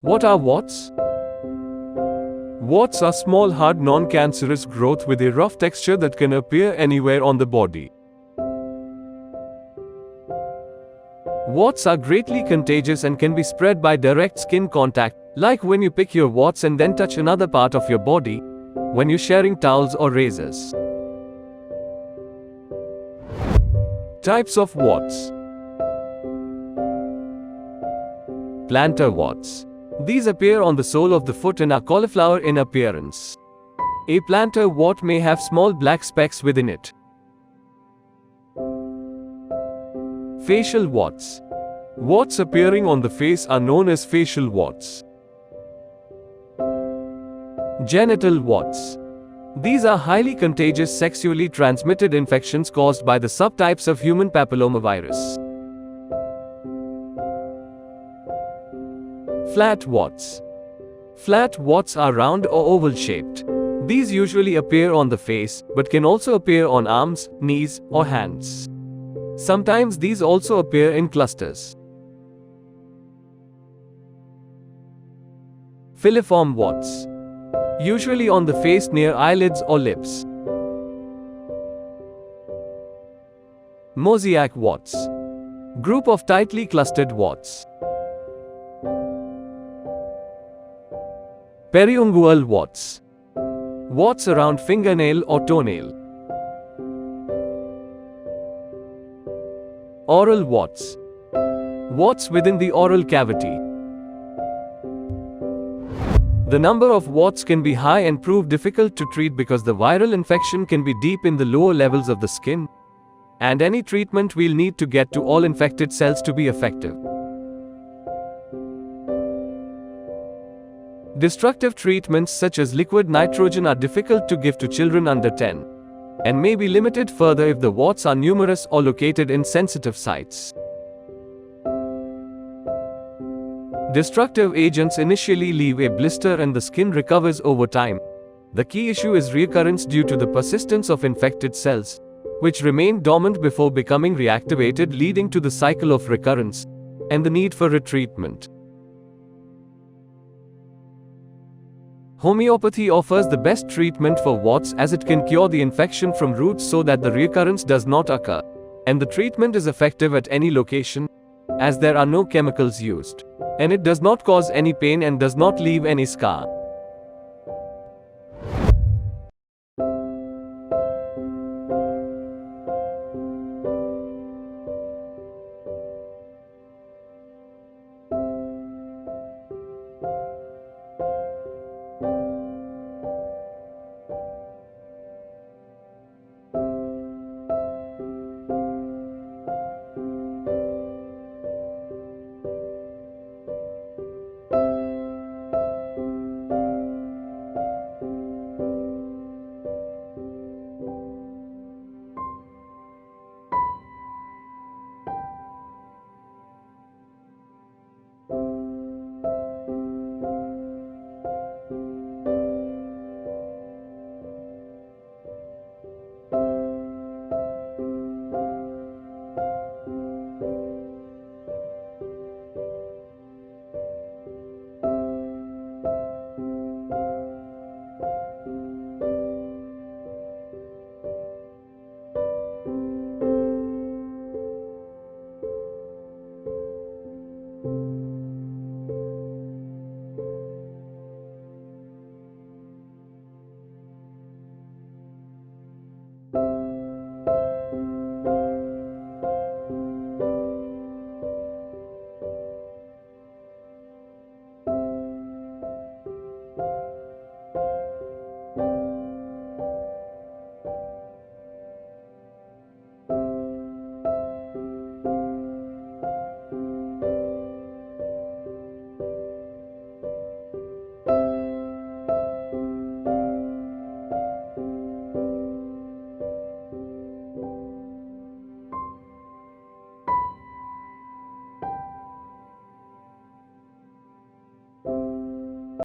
What are warts? Warts are small, hard, non-cancerous growth with a rough texture that can appear anywhere on the body. Warts are greatly contagious and can be spread by direct skin contact, like when you pick your warts and then touch another part of your body, when you're sharing towels or razors. Types of warts. Plantar warts. These appear on the sole of the foot and are cauliflower in appearance. A plantar wart may have small black specks within it. Facial warts. Warts appearing on the face are known as facial warts. Genital warts. These are highly contagious sexually transmitted infections caused by the subtypes of human papillomavirus. Flat warts. Flat warts are round or oval shaped. These usually appear on the face, but can also appear on arms, knees, or hands. Sometimes these also appear in clusters. Filiform warts. Usually on the face near eyelids or lips. Mosiac warts. Group of tightly clustered warts. Periungual warts. Warts around fingernail or toenail. Oral warts. Warts within the oral cavity. The number of warts can be high and prove difficult to treat because the viral infection can be deep in the lower levels of the skin, and any treatment will need to get to all infected cells to be effective. Destructive treatments such as liquid nitrogen are difficult to give to children under 10, and may be limited further if the warts are numerous or located in sensitive sites. Destructive agents initially leave a blister and the skin recovers over time. The key issue is recurrence due to the persistence of infected cells, which remain dormant before becoming reactivated, leading to the cycle of recurrence and the need for retreatment. Homeopathy offers the best treatment for warts as it can cure the infection from roots so that the recurrence does not occur, and the treatment is effective at any location, as there are no chemicals used, and it does not cause any pain and does not leave any scar.